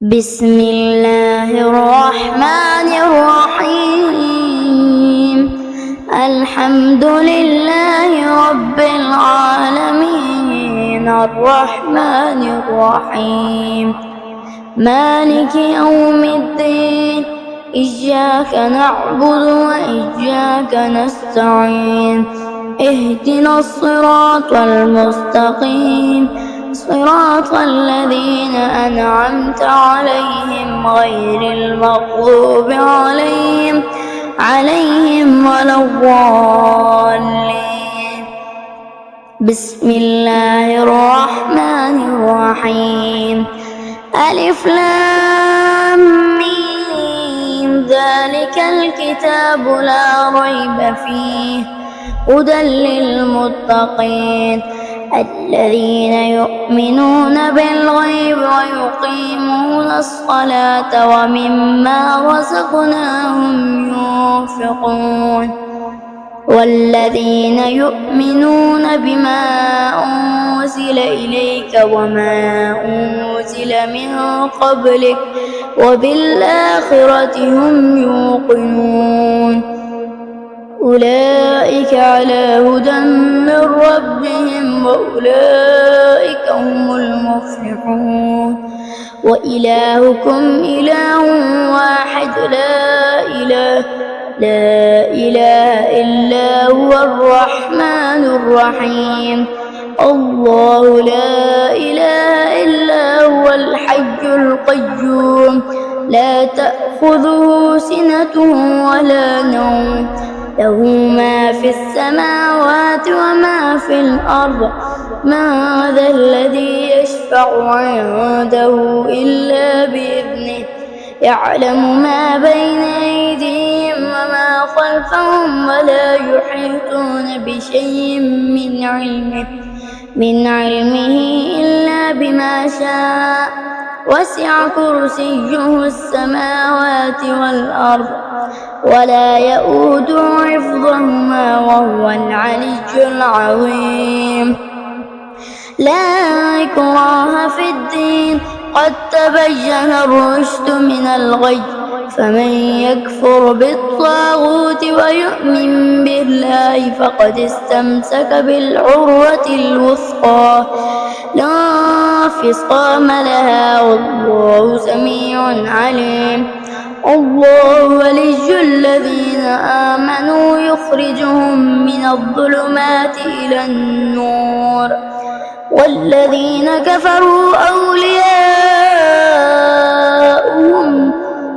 بسم الله الرحمن الرحيم. الحمد لله رب العالمين الرحمن الرحيم مالك يوم الدين. إياك نعبد وإياك نستعين. اهدنا الصراط المستقيم صراط الذين أنعمت عليهم غير المغضوب عليهم ولا الضالين. بسم الله الرحمن الرحيم. ألف لام ميم ذلك الكتاب لا ريب فيه هدى للمتقين الذين يؤمنون بالغيب ويقيمون الصلاة ومما رزقناهم ينفقون والذين يؤمنون بما أنزل إليك وما أنزل من قبلك وبالآخرة هم يوقنون أولئك على هدى من ربهم وأولئك هم المفلحون. وإلهكم إله واحد لا إله إلا هو الرحمن الرحيم. الله لا إله إلا هو الحي القيوم لا تأخذه سنة ولا نوم له ما في السماوات وما في الأرض. من ذا الذي يشفع عنده إلا بإذنه يعلم ما بين أيديهم وما خلفهم ولا يحيطون بشيء من علمه إلا بما شاء. وسع كرسيه السماوات والأرض ولا يؤوده حفظهما وهو العلي العظيم. لا إكراه في الدين قد تبين الرشد من الغي. فمن يكفر بالطاغوت ويؤمن بالله فقد استمسك بالعروة الوثقى لا انفصام لها والله سميع عليم. الله ولي الذين آمنوا يخرجهم من الظلمات إلى النور والذين كفروا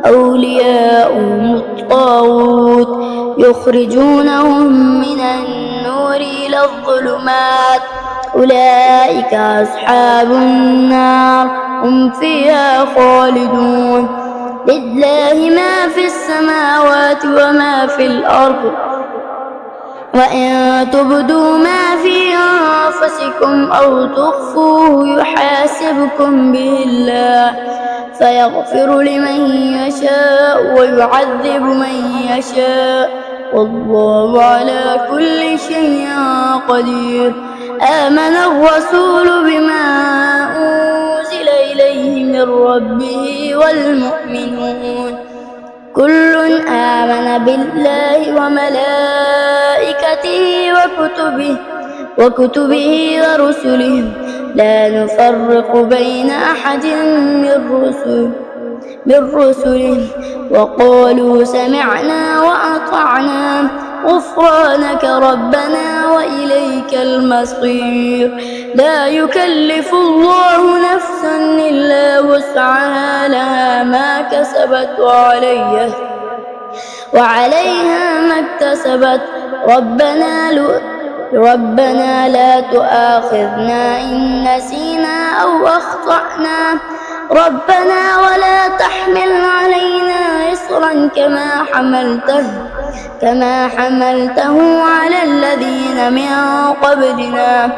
أولياؤهم الطاغوت يخرجونهم من النور إلى الظلمات أولئك أصحاب النار هم فيها خالدون. لله ما في السماوات وما في الأرض وإن تبدوا ما في أنفسكم أو تخفوه يحاسبكم به الله فيغفر لمن يشاء ويعذب من يشاء والله على كل شيء قدير. آمن الرسول بما أنزل إليه من ربه والمؤمنون كل آمن بالله وملائكته وكتبه ورسله لا نفرق بين أحد من رسله وقالوا سمعنا وأطعنا غفرانك ربنا وإليك المصير. لا يكلف الله نفسا إلا وسعها لها ما كسبت وعليها ما اكتسبت. ربنا لا تؤاخذنا إن نسينا أو أخطأنا ربنا ولا تحمل علينا إصرا كما حملته على الذين من قبلنا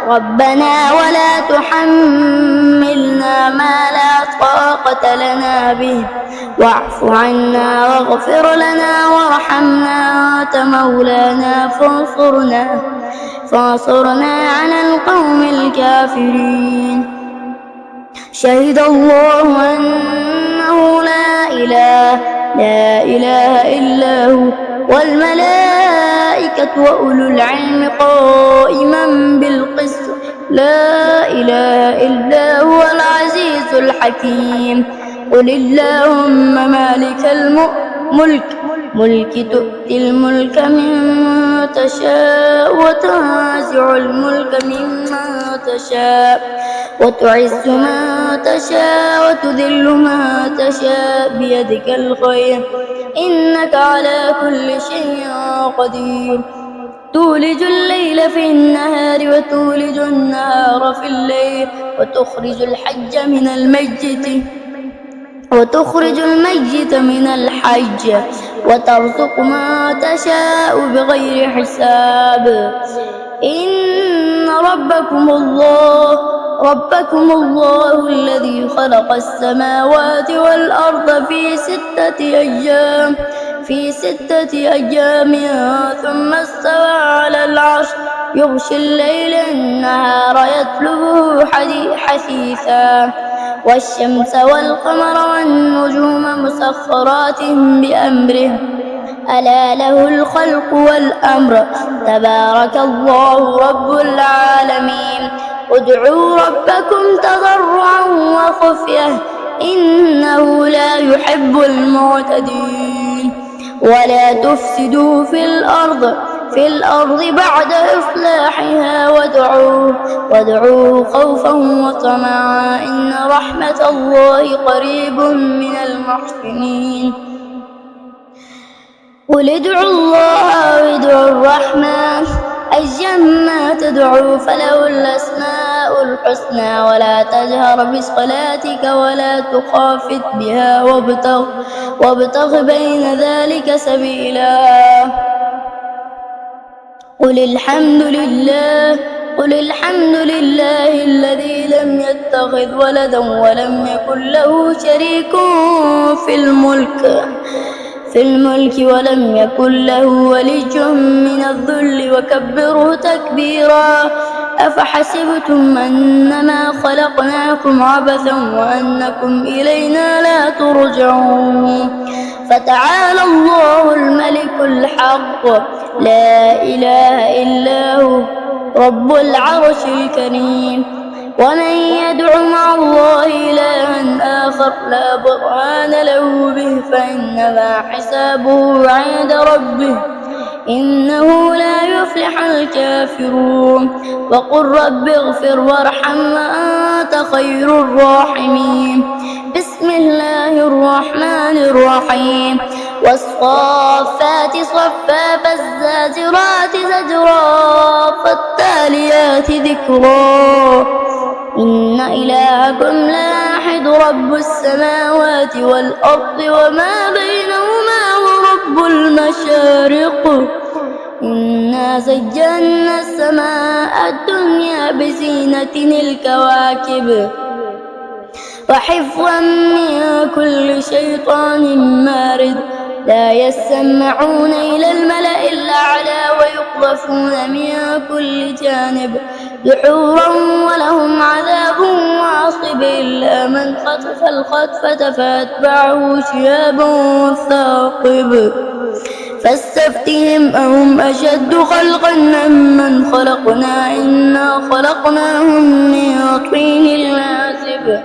ربنا ولا تحملنا ما لا طاقة لنا به واعف عنا واغفر لنا وارحمنا أنت مولانا فانصرنا على القوم الكافرين. شهد الله أنه لا إله إلا هو والملائكة وأولو العلم قائما بالقسط لا إله إلا هو العزيز الحكيم. قل اللهم مالك الملك تؤتي الملك ممن تشاء وتنزع الملك ممن تشاء وتعز من تشاء وتذل من تشاء بيدك الخير إنك على كل شيء قدير. تولج الليل في النهار وتولج النهار في الليل وتخرج الميت من الحج وترزق ما تشاء بغير حساب. إن ربكم الله الذي خلق السماوات والأرض في ستة أيام ثم استوى على العرش يغشي الليل النهار يطلبه حثيثا والشمس والقمر والنجوم مسخرات بأمره ألا له الخلق والأمر تبارك الله رب العالمين. ادعوا ربكم تضرعا وخفية إنه لا يحب المعتدين. ولا تفسدوا في الأرض بعد إصلاحها وادعوه خوفا وطمعا إن رحمة الله قريب من المحسنين. قل ادعوا الله أو ادعوا الرحمن أيما تدعوا فله الأسماء الحسنى ولا تجهر بصلاتك ولا تخافت بها وابتغ بين ذلك سبيلا. قل الحمد لله الذي لم يتخذ ولدا ولم يكن له شريك في الملك ولم يكن له ولي من الذل وكبره تكبيرا. أفحسبتم أنما خلقناكم عبثا وأنكم إلينا لا ترجعون. فتعالى الله الملك الحق لا إله إلا هو رب العرش الكريم. ومن يدع مع الله إلها آخر لا برهان له به فإنما حسابه عند ربه إنه لا يفلح الكافرون. وقل رب اغفر وارحم وأنت خير الراحمين. بسم الله الرحمن الرحيم. والصافات صفا فالزاجرات زجرا فالتاليات ذكرا إن إلهكم لواحد رب السماوات والأرض وما بينهما ورب المشارق. إنا زينا السماء الدنيا بزينة الكواكب وحفظا من كل شيطان مارد. لا يسمعون إلى الملأ الأعلى ويقذفون من كل جانب دحورا ولهم عذاب واصب إلا من خطف الخطفة فأتبعه شهاب ثاقب. فاستفتهم أهم أشد خلقا أم من خلقنا إنا خلقناهم من طين لازب.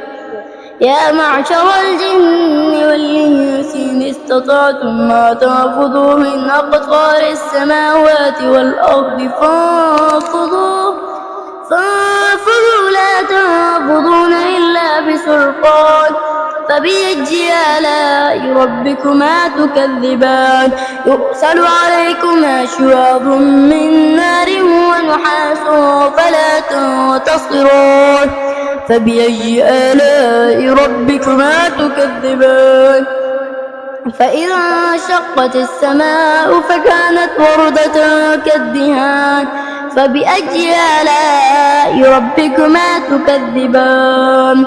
يا معشر الجن والإنس إن استطعتم ما تنفذوا من أقطار السماوات والأرض فانفذوا لا تنفذون إلا بسلطان. فبأي آلاء ربكما تكذبان. يرسل عليكما شواظ من نار ونحاس فلا تنتصران. فبأي آلاء ربكما تكذبان. فإذا انشقت السماء فكانت وردة كالدهان. فبأي آلاء ربكما تكذبان.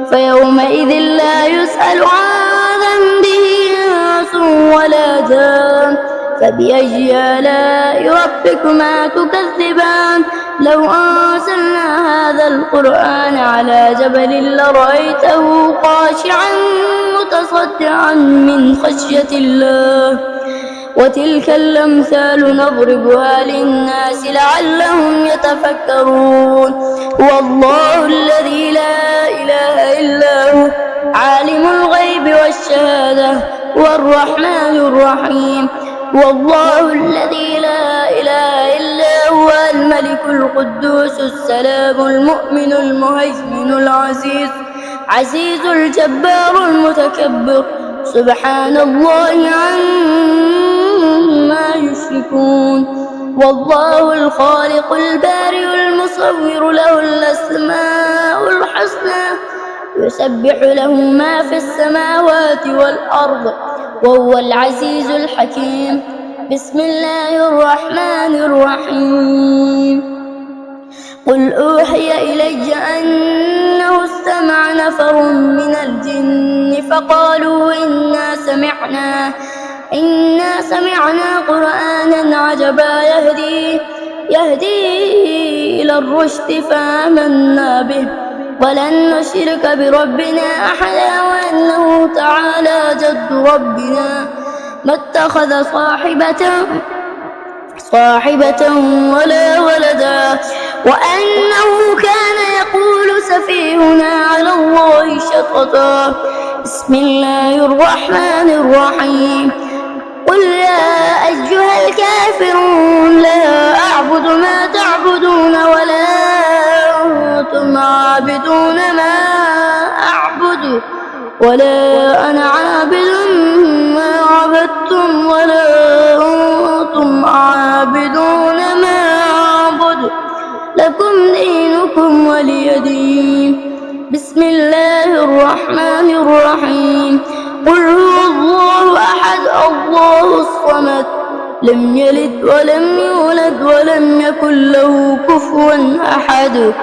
فيومئذ لا يسأل عن ذنبه إنس ولا جان. فبأي آلاء ربكما تكذبان. لو أنزلنا هذا القرآن على جبل لرأيته خاشعا متصدعا من خشية الله وتلك الأمثال نضربها للناس لعلهم يتفكرون هو الله الذي لا إله إلا هو عالم الغيب والشهادة هو الرحمن الرحيم هو الله الذي لا إله إلا هو الملك القدوس السلام المؤمن المهيمن العزيز الجبار المتكبر سبحان الله عما يشركون والله الخالق البارئ المصور له الأسماء الحسنى يسبح له ما في السماوات والأرض وهو العزيز الحكيم بسم الله الرحمن الرحيم قل أوحي إلي أنه استمع نفر من الجن فقالوا إنا سمعنا قرآنا عجبا يهدي إلى الرشد فآمنا به ولن نشرك بربنا أحدا وأنه تعالى جد ربنا ما اتخذ صاحبة ولا ولدا وأنه كان يقول سفيهنا على الله شططا بسم الله الرحمن الرحيم قل يا أيها الكافرون لا أعبد ما تعبدون ولا أنتم عابدون ما أعبد ولا أنا عابد ما عبدتم ولا أنتم عابدون ما أعبد لكم دينكم ولي دين بسم الله الرحمن الرحيم قل هو الله أحد الله الصمد لم يلد ولم يولد ولم يكن له كفوا أحد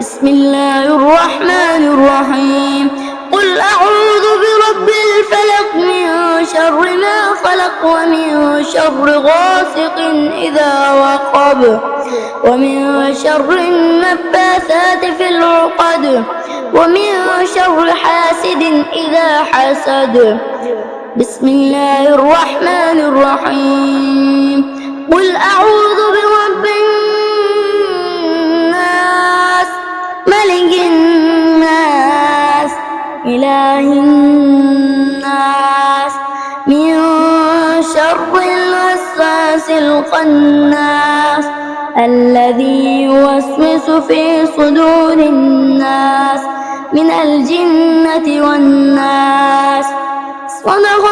بسم الله الرحمن الرحيم قل أعوذ برب الفلق من شر ما خلق ومن شر غاسق إذا وقب ومن شر النفاثات في العقد ومن شر حاسد إذا حسد بسم الله الرحمن الرحيم قل أعوذ برب الناس ملك الناس إله الناس من شر الوسواس الخناس الذي يوسوس في صدور الناس من الجنة والناس صدق